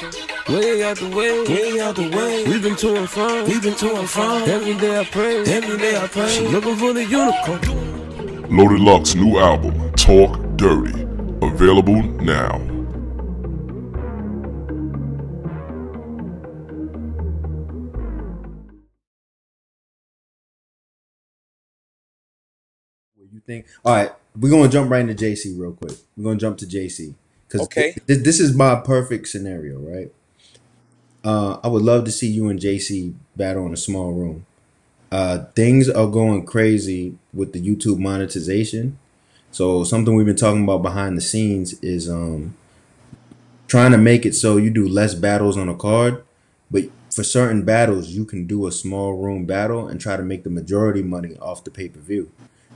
Way out the way, way out the way. We've been to and from, we've been to and from. Every day I pray, every day I pray. She looking for the unicorn. Loaded Luck's new album, Talk Dirty, available now. What you think? All right, we're gonna jump right into JC real quick. We're gonna jump to JC because Okay. this is my perfect scenario, right? I would love to see you and JC battle in a small room. Things are going crazy with the YouTube monetization. So something we've been talking about behind the scenes is trying to make it so you do less battles on a card, but for certain battles you can do a small room battle and try to make the majority money off the pay-per-view.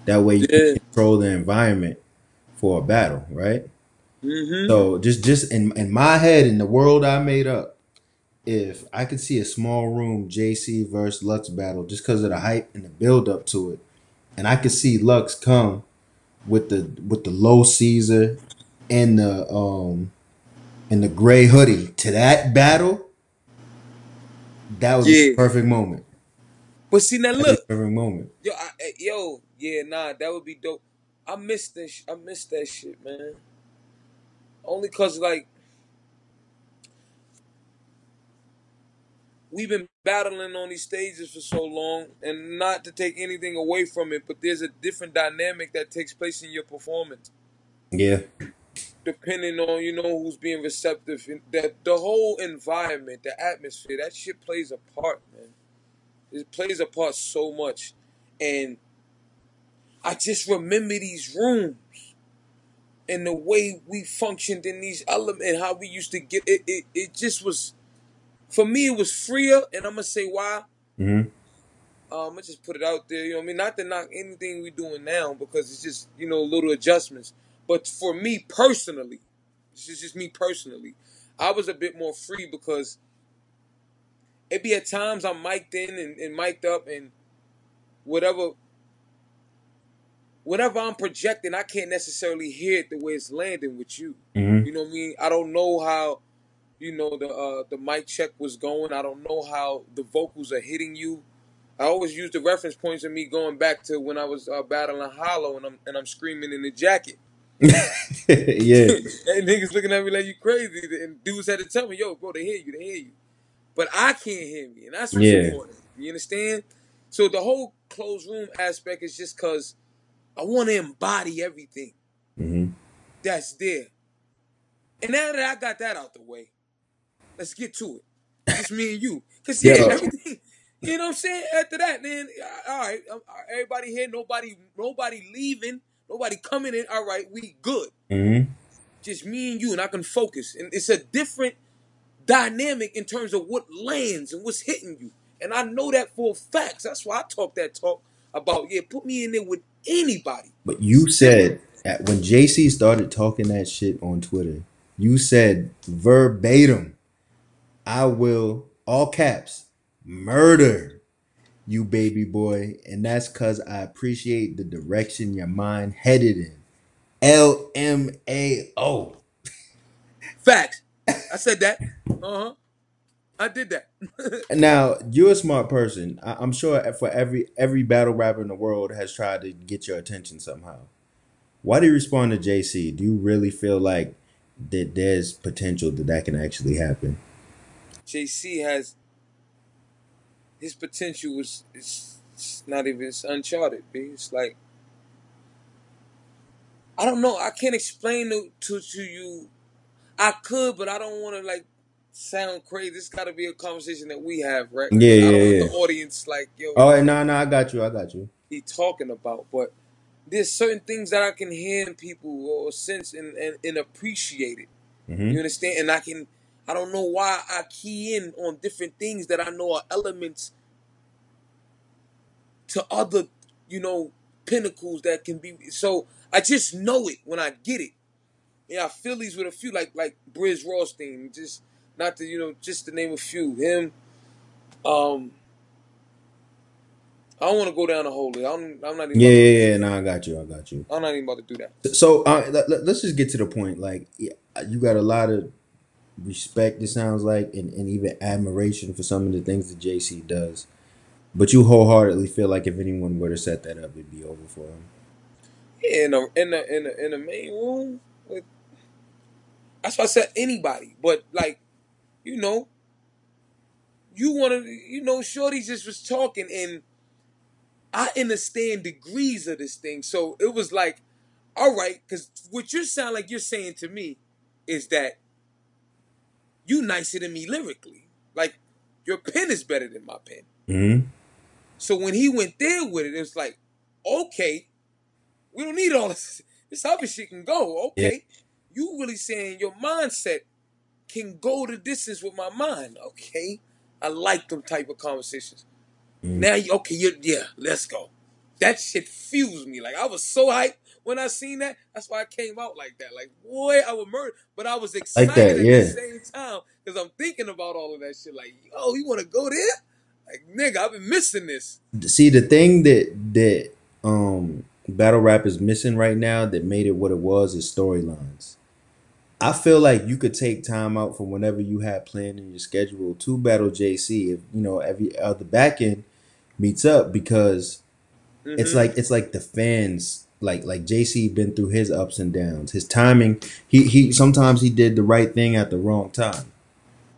That way you Yeah. can control the environment for a battle, right? Mm-hmm. So just in my head, in the world I made up, if I could see a small room JC versus Lux battle just because of the hype and the build up to it, and I could see Lux come with the low Caesar and the gray hoodie to that battle, that would be Yeah. the perfect moment. But see now, That'd be look, the perfect moment. that would be dope. I miss this. I miss that shit, man. Only cause like we've been battling on these stages for so long, and not to take anything away from it, but there's a different dynamic that takes place in your performance, Yeah. depending on who's being receptive. And that the whole environment, the atmosphere, that shit plays a part, man. It plays a part so much, and I just remember these rooms and the way we functioned in these elements and how we used to get it. It just was, for me, it was freer, and I'm gonna say why. Mm-hmm. I'm gonna just put it out there. You know what I mean? Not to knock anything we doing now because it's just little adjustments. But for me personally, this is just me personally. I was a bit more free because it be at times I'm mic'd in and mic'd up and whatever. Whenever I'm projecting, I can't necessarily hear it the way it's landing with you. Mm-hmm. You know what I mean? I don't know how, the mic check was going. I don't know how the vocals are hitting you. I always use the reference points of me going back to when I was battling Hollow and I'm screaming in the jacket. Yeah. And niggas looking at me like you crazy. And dudes had to tell me, yo, bro, they hear you. But I can't hear me. And that's what's important. You understand? So the whole closed room aspect is just because I want to embody everything that's there. And now that I got that out the way, let's get to it. Just me and you. Because, everything, you know what I'm saying? After that, then, all right, everybody here, nobody leaving, nobody coming in. All right, we good. Mm-hmm. Just me and you, and I can focus. And it's a different dynamic in terms of what lands and what's hitting you. And I know that for facts. That's why I talk that talk about, put me in there with anybody. But you said when JC started talking that shit on Twitter, you said verbatim, I will, all caps, murder you, baby boy. And that's because I appreciate the direction your mind headed in. LMAO. Facts. I said that. I did that. Now, you're a smart person. I'm sure for every battle rapper in the world has tried to get your attention somehow. Why do you respond to JC? Do you really feel like that there's potential that can actually happen? JC has his potential it's not even, it's Uncharted, B. It's like, I don't know. I can't explain to you. I could, but I don't want to like sound crazy. This got to be a conversation that we have, right? Yeah, I don't yeah. want the audience like, yo. Oh, no, I got you. He talking about, but there's certain things that I can hear in people or sense and appreciate it. Mm-hmm. You understand? And I don't know why I key in on different things that I know are elements to other, pinnacles that can be. So I just know it when I get it. Yeah, I feel these with a few, like Briz Rothstein, just not to, just to name a few. Him, I don't want to go down the whole list. I'm not even. Yeah. No, I got you. I'm not even about to do that. So let's just get to the point. Like, you got a lot of respect, it sounds like, and even admiration for some of the things that JC does. But you wholeheartedly feel like if anyone were to set that up, it'd be over for him. Yeah, in the main room. With, that's why I said anybody. But like, you know, you want to, Shorty just was talking, and I understand degrees of this thing. So it was like, all right, because what you sound like you're saying to me is that you nicer than me lyrically. Like, your pen is better than my pen. Mm-hmm. So when he went there with it, it was like, okay, we don't need all this. This other shit can go. Yeah. Okay. You really saying your mindset can go the distance with my mind. Okay. I like them type of conversations. Mm-hmm. Now, yeah, let's go. That shit fused me. Like, I was so hyped when I seen that. That's why I came out like that. Like, boy, I would murder. But I was excited Like that, at yeah. the same time because I'm thinking about all of that shit. Like, yo, you want to go there? Like, nigga, I've been missing this. See, the thing that battle rap is missing right now that made it what it was is storylines. I feel like you could take time out from whenever you had planned in your schedule to battle JC if every the back end meets up, because it's like the fans, like JC been through his ups and downs. His timing, he sometimes he did the right thing at the wrong time.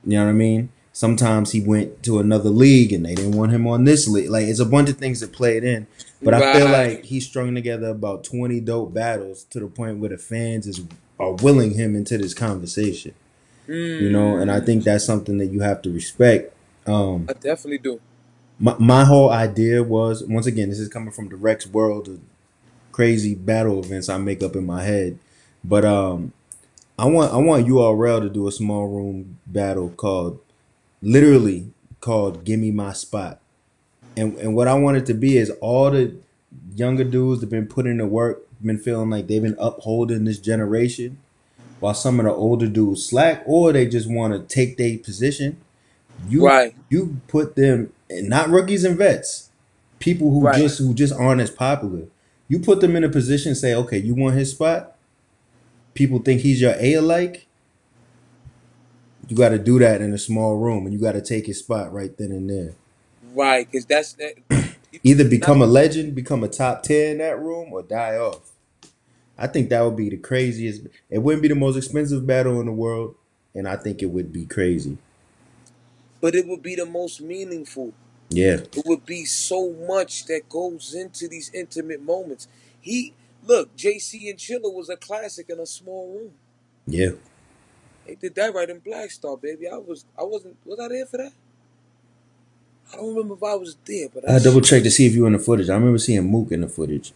You know what I mean? Sometimes he went to another league and they didn't want him on this league. Like, it's a bunch of things that played in. But I feel like he strung together about 20 dope battles to the point where the fans are willing him into this conversation. And I think that's something that you have to respect. I definitely do. My whole idea was, once again, this is coming from the Rex world of crazy battle events I make up in my head. But I want URL to do a small room battle literally called "Gimme My Spot," and what I want it to be is all the younger dudes that been putting in the work, been feeling like they've been upholding this generation, while some of the older dudes slack or they just want to take their position. You put them, and not rookies and vets, people who just aren't as popular. You put them in a position, say, okay, you want his spot. People think he's your alike. You got to do that in a small room, and you got to take his spot right then and there. Right, because that's that. Either become a legend, become a top 10 in that room, or die off. I think that would be the craziest. It wouldn't be the most expensive battle in the world, and I think it would be crazy. But it would be the most meaningful. Yeah. It would be so much that goes into these intimate moments. Look, JC and Chilla was a classic in a small room. Yeah. They did that right in Black Star, baby. Was I there for that? I don't remember if I was there, but I double check to see if you were in the footage. I remember seeing Mook in the footage.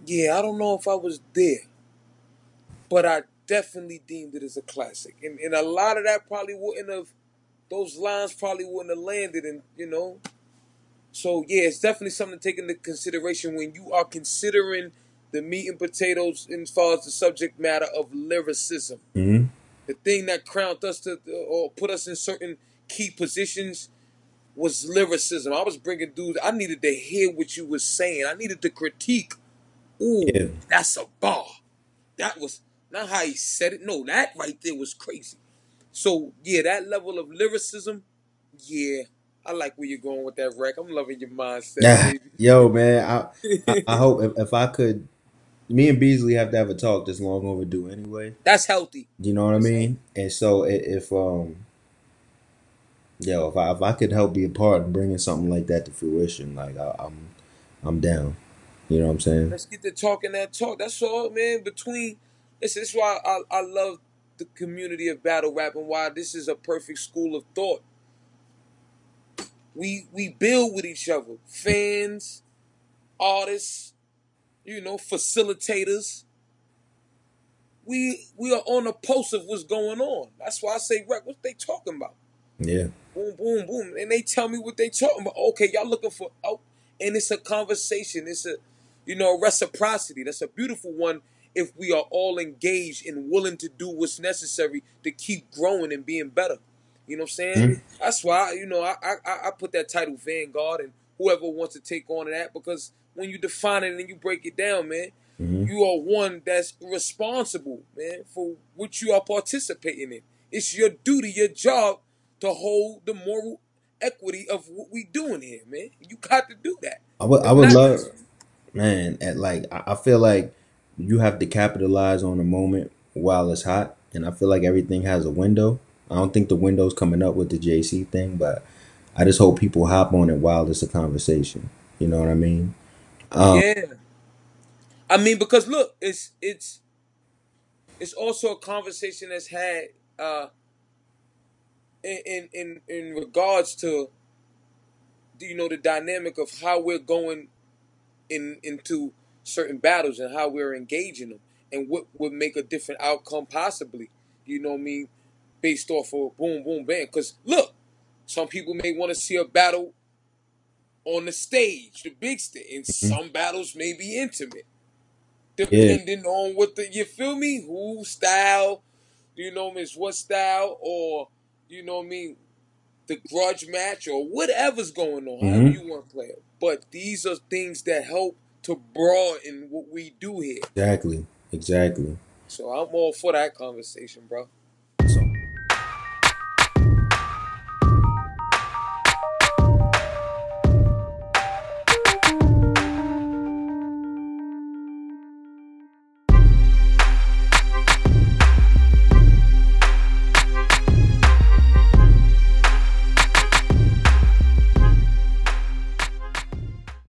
Yeah, I don't know if I was there, but I definitely deemed it as a classic. And a lot of that probably wouldn't have, those lines probably wouldn't have landed, and So yeah, it's definitely something to take into consideration when you are considering the meat and potatoes as far as the subject matter of lyricism. Mm-hmm. The thing that crowned us or put us in certain key positions was lyricism. I was bringing dudes. I needed to hear what you was saying. I needed to critique. Ooh, yeah. That's a bar. That was not how he said it. No, that right there was crazy. So yeah, that level of lyricism. Yeah, I like where you're going with that, Rec. I'm loving your mindset, baby. Yo, man, I hope if I could, me and Beasley have to have a talk that's long overdue anyway. That's healthy. You know what I mean? And so if I could help be a part in bringing something like that to fruition, like I'm down. You know what I'm saying? Let's get to talking that talk. That's all, man. This is why I love the community of battle rap and why this is a perfect school of thought. We build with each other. Fans, artists, facilitators. We are on a pulse of what's going on. That's why I say, Rec, what they talking about? Yeah. Boom, boom, boom. And they tell me what they talking about. Okay, y'all looking for and it's a conversation. It's a reciprocity. That's a beautiful one if we are all engaged and willing to do what's necessary to keep growing and being better. You know what I'm saying? Mm-hmm. That's why, I put that title Vanguard, and whoever wants to take on that, because when you define it and you break it down, man, you are one that's responsible, man, for what you are participating in. It's your duty, your job to hold the moral equity of what we doing here, man. You got to do that. I If would not, love, man. At like, I feel like you have to capitalize on the moment while it's hot, and I feel like everything has a window. I don't think the window's coming up with the JC thing, but I just hope people hop on it while it's a conversation. You know what I mean? yeah. I mean, because look, it's also a conversation that's had in regards to the dynamic of how we're going into certain battles and how we're engaging them and what would make a different outcome possibly. You know what I mean? Based off of boom, boom, bam. Because look, some people may want to see a battle on the stage, the big stage, and Mhm. some battles may be intimate, Yeah, depending on what you feel me, who style, is what style, or the grudge match or whatever's going on, however hmm you want to play it. But these are things that help to broaden what we do here. exactly, exactly. So I'm all for that conversation, bro.